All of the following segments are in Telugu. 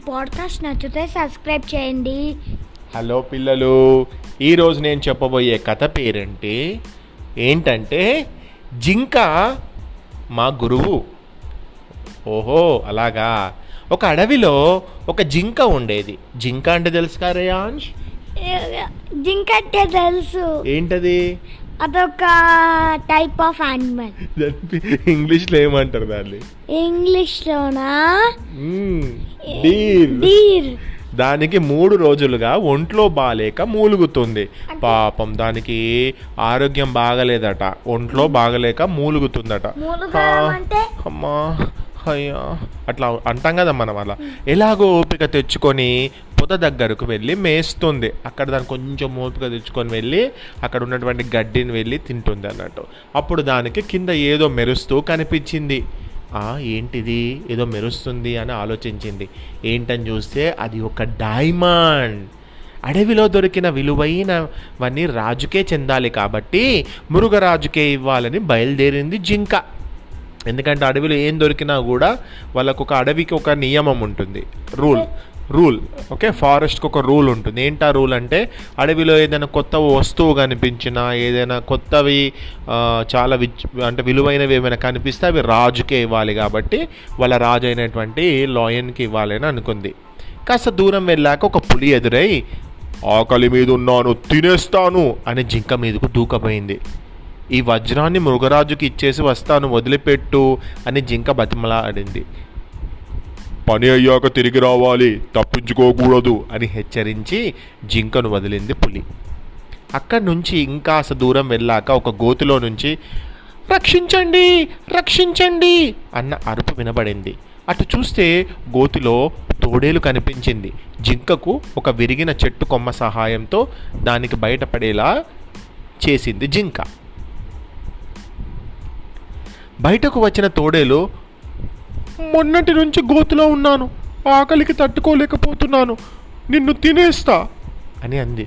పాడ్కాస్ట్ నచ్చితే సబ్స్క్రైబ్ చేయండి. హలో పిల్లలు, ఈరోజు నేను చెప్పబోయే కథ ఏంటంటే జింక మా గురువు. ఓహో అలాగా. ఒక అడవిలో ఒక జింక ఉండేది. జింక అంటే తెలుసు కదా రేయాంష్? జింక అంటే తెలుసు. ఏంటది? అదొక టైప్ ఆఫ్ యానిమల్. ఇంగ్లీష్లో ఏమంటారు దాన్ని? ఇంగ్లీష్లోనా? డీర్. దానికి 3 రోజులుగా ఒంట్లో బాలేక మూలుగుతుంది. పాపం దానికి ఆరోగ్యం బాగలేదట, ఒంట్లో బాగలేక మూలుగుతుందట. అమ్మా అయ్యా అట్లా అంటాం కదా మనం. అలా ఎలాగో ఓపిక తెచ్చుకొని పొద దగ్గరకు వెళ్ళి మేస్తుంది. అక్కడ దాన్ని కొంచెం ఓపిక తెచ్చుకొని వెళ్ళి అక్కడ ఉన్నటువంటి గడ్డిని వెళ్ళి తింటుంది అన్నట్టు. అప్పుడు దానికి కింద ఏదో మెరుస్తూ కనిపించింది. ఏంటిది, ఏదో మెరుస్తుంది అని ఆలోచించింది. ఏంటని చూస్తే అది ఒక డైమండ్. అడవిలో దొరికిన విలువైనవన్నీ రాజుకే చెందాలి కాబట్టి మృగరాజుకే ఇవ్వాలని బయలుదేరింది జింక. ఎందుకంటే అడవిలో ఏం దొరికినా కూడా వాళ్ళకు ఒక అడవికి ఒక నియమం ఉంటుంది, రూల్. ఓకే, ఫారెస్ట్కి ఒక రూల్ ఉంటుంది. ఏంటా రూల్ అంటే అడవిలో ఏదైనా కొత్త వస్తువు కనిపించినా, ఏదైనా కొత్తవి చాలా అంటే విలువైనవి ఏమైనా కనిపిస్తే అవి రాజుకే ఇవ్వాలి కాబట్టి వాళ్ళ రాజు అయినటువంటి లాయన్కి ఇవ్వాలని అనుకుంది. కాస్త దూరం వెళ్ళాక ఒక పులి ఎదురై ఆకలి మీద ఉన్నాను, తినేస్తాను అని జింక మీదకు దూకపోయింది. ఈ వజ్రాన్ని మృగరాజుకి ఇచ్చేసి వస్తాను, వదిలిపెట్టు అని జింక బతిమలాడింది. పని అయ్యాక తిరిగి రావాలి, తప్పించుకోకూడదు అని హెచ్చరించి జింకను వదిలింది పులి. అక్కడి నుంచి ఇంకాస్త దూరం వెళ్ళాక ఒక గోతిలో నుంచి రక్షించండి రక్షించండి అన్న అరుపు వినబడింది. అటు చూస్తే గోతిలో తోడేలు కనిపించింది. జింకకు ఒక విరిగిన చెట్టు కొమ్మ సహాయంతో దానికి బయటపడేలా చేసింది జింక. బయటకు వచ్చిన తోడేలు, మొన్నటి నుంచి గోతిలో ఉన్నాను, ఆకలికి తట్టుకోలేకపోతున్నాను, నిన్ను తినేస్తా అని అంది.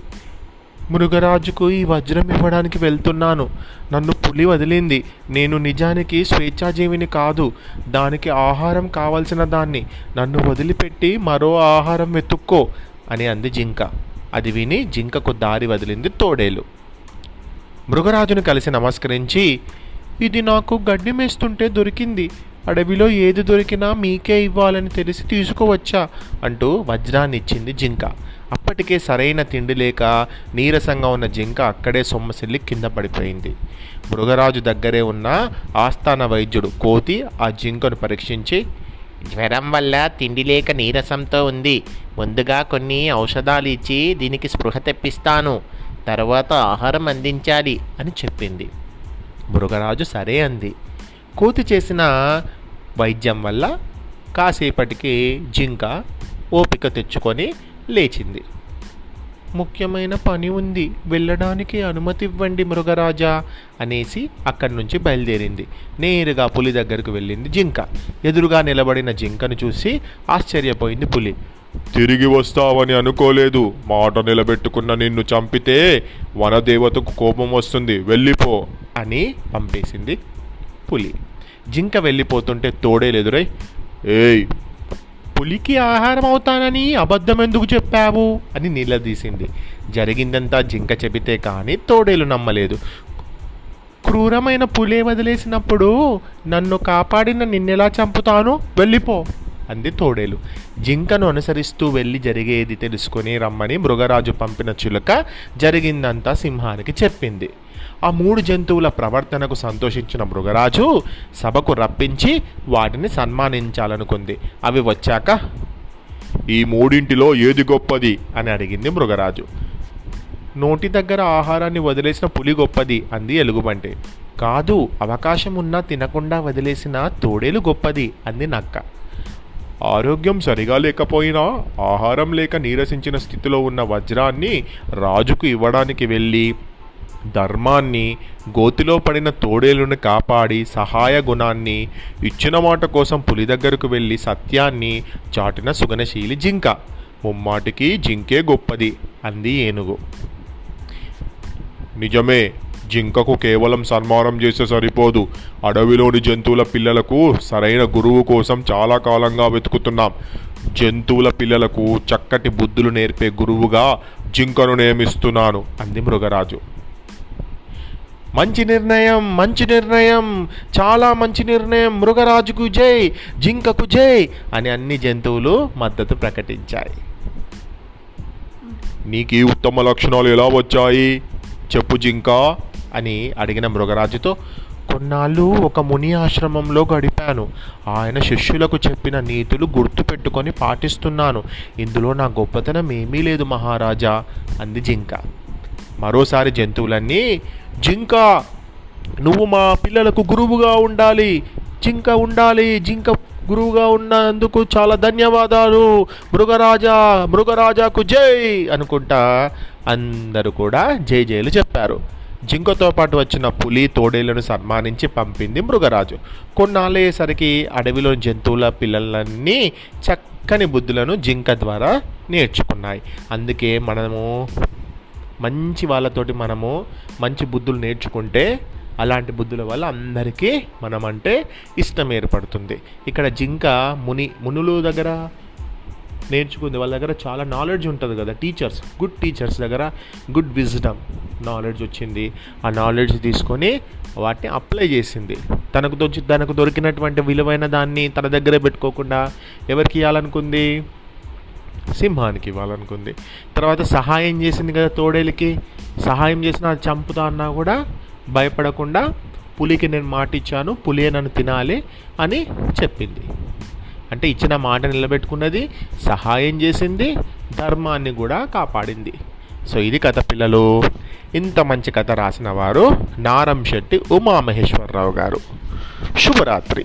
మృగరాజుకు ఈ వజ్రం ఇవ్వడానికి వెళ్తున్నాను, నన్ను పులి వదిలింది. నేను నిజానికి స్వేచ్ఛాజీవిని కాదు, దానికి ఆహారం కావాల్సిన దాన్ని. నన్ను వదిలిపెట్టి మరో ఆహారం వెతుక్కో అని అంది జింక. అది విని జింకకు దారి వదిలింది తోడేలు. మృగరాజును కలిసి నమస్కరించి, ఇది నాకు గడ్డి మేస్తుంటే దొరికింది, అడవిలో ఏది దొరికినా మీకే ఇవ్వాలని తెలిసి తీసుకువచ్చా అంటూ వజ్రాన్ని ఇచ్చింది జింక. అప్పటికే సరైన తిండి లేక నీరసంగా ఉన్న జింక అక్కడే సొమ్మసిల్లి కింద పడిపోయింది. మృగరాజు దగ్గరే ఉన్న ఆస్థాన వైద్యుడు కోతి ఆ జింకను పరీక్షించి, జ్వరం వల్ల తిండి లేక నీరసంతో ఉంది, ముందుగా కొన్ని ఔషధాలు ఇచ్చి దీనికి స్పృహ తెప్పిస్తాను, తర్వాత ఆహారం అందించాలి అని చెప్పింది. మృగరాజు సరే అంది. కోతి చేసిన వైద్యం వల్ల కాసేపటికి జింక ఓపిక తెచ్చుకొని లేచింది. ముఖ్యమైన పని ఉంది, వెళ్ళడానికి అనుమతి ఇవ్వండి మృగరాజా అనేసి అక్కడి నుంచి బయలుదేరింది. నేరుగా పులి దగ్గరకు వెళ్ళింది జింక. ఎదురుగా నిలబడిన జింకను చూసి ఆశ్చర్యపోయింది పులి. తిరిగి వస్తావని అనుకోలేదు, మాట నిలబెట్టుకున్న నిన్ను చంపితే వనదేవతకు కోపం వస్తుంది, వెళ్ళిపో అని పంపేసింది పులి. జింక వెళ్ళిపోతుంటే తోడేలు ఎదురై, ఏయ్, పులికి ఆహారం అవుతానని అబద్ధం ఎందుకు చెప్పావు అని నిలదీసింది. జరిగిందంతా జింక చెబితే కానీ తోడేలు నమ్మలేదు. క్రూరమైన పులే వదిలేసినప్పుడు నన్ను కాపాడిన నిన్నెలా చంపుతాను, వెళ్ళిపో అంది తోడేలు. జింకను అనుసరిస్తూ వెళ్ళి జరిగేది తెలుసుకొని రమ్మని మృగరాజు పంపిన చిలుక జరిగిందంతా సింహానికి చెప్పింది. ఆ 3 జంతువుల ప్రవర్తనకు సంతోషించిన మృగరాజు సభకు రప్పించి వాటిని సన్మానించాలనుకుంది. అవి వచ్చాక, ఈ 3 ఏది గొప్పది అని అడిగింది మృగరాజు. నోటి దగ్గర ఆహారాన్ని వదిలేసిన పులి గొప్పది అంది ఎలుగుబంటి. కాదు, అవకాశం ఉన్నా తినకుండా వదిలేసిన తోడేలు గొప్పది అంది నక్క. ఆరోగ్యం సరిగా లేకపోయినా ఆహారం లేక నీరసించిన స్థితిలో ఉన్న వజ్రాన్ని రాజుకు ఇవ్వడానికి వెళ్ళి ధర్మాన్ని, గోతిలో పడిన తోడేలును కాపాడి సహాయ గుణాన్ని, ఇచ్చిన మాట కోసం పులి దగ్గరకు వెళ్ళి సత్యాన్ని చాటిన సుగనశీలి జింక. ముమ్మాటికి జింకే గొప్పది అంది ఏనుగు. నిజమే, జింకకు కేవలం సన్మానం చేస్తే సరిపోదు. అడవిలోని జంతువుల పిల్లలకు సరైన గురువు కోసం చాలా కాలంగా వెతుకుతున్నాం. జంతువుల పిల్లలకు చక్కటి బుద్ధులు నేర్పే గురువుగా జింకను నియమిస్తున్నాను అంది మృగరాజు. మంచి నిర్ణయం, మంచి నిర్ణయం, చాలా మంచి నిర్ణయం, మృగరాజుకు జై, జింకకు జై అని అన్ని జంతువులు మద్దతు ప్రకటించాయి. నీకు ఈ ఉత్తమ లక్షణాలు ఎలా వచ్చాయి చెప్పు జింక అని అడిగిన మృగరాజుతో, కొన్నాళ్ళు ఒక ముని ఆశ్రమంలో గడిపాను. ఆయన శిష్యులకు చెప్పిన నీతులు గుర్తుపెట్టుకొని పాటిస్తున్నాను. ఇందులో నా గొప్పతనం ఏమీ లేదు మహారాజా అంది జింక. మరోసారి జంతువులన్నీ, జింక నువ్వు మా పిల్లలకు గురువుగా ఉండాలి, జింక ఉండాలి, జింక గురువుగా ఉన్నందుకు చాలా ధన్యవాదాలు, మృగరాజాకు జై అనుకుంటా అందరూ కూడా జై జైలు చెప్పారు. జింకతో పాటు వచ్చిన పులి తోడేళ్లను సన్మానించి పంపింది మృగరాజు. కొన్నాళ్ళయ్యేసరికి అడవిలో జంతువుల పిల్లలన్నీ చక్కని బుద్ధులను జింక ద్వారా నేర్చుకున్నాయి. అందుకే మనము మంచి వాళ్ళతోటి మనము మంచి బుద్ధులు నేర్చుకుంటే అలాంటి బుద్ధుల వల్ల అందరికీ మనం అంటే ఇష్టం ఏర్పడుతుంది. ఇక్కడ జింక మునులు దగ్గర నేర్చుకుంది. వాళ్ళ దగ్గర చాలా నాలెడ్జ్ ఉంటుంది కదా, గుడ్ టీచర్స్ దగ్గర గుడ్ విజ్డమ్ నాలెడ్జ్ వచ్చింది. ఆ నాలెడ్జ్ తీసుకొని వాటిని అప్లై చేసింది. తనకు దొరికినటువంటి విలువైన దాన్ని తన దగ్గరే పెట్టుకోకుండా ఎవరికి ఇవ్వాలనుకుంది, సింహానికి ఇవ్వాలనుకుంది. తర్వాత సహాయం చేసింది కదా తోడేలికి. సహాయం చేసిన అది చంపుతా అన్నా కూడా భయపడకుండా పులికి నేను మాట ఇచ్చాను, పులియే నన్ను తినాలి అని చెప్పింది. అంటే ఇచ్చిన మాట నిలబెట్టుకున్నది, సహాయం చేసింది, ధర్మాన్ని కూడా కాపాడింది. సో ఇది కథ పిల్లలు. ఇంత మంచి కథ రాసిన వారు నారంశెట్టి ఉమామహేశ్వరరావు గారు. శుభరాత్రి.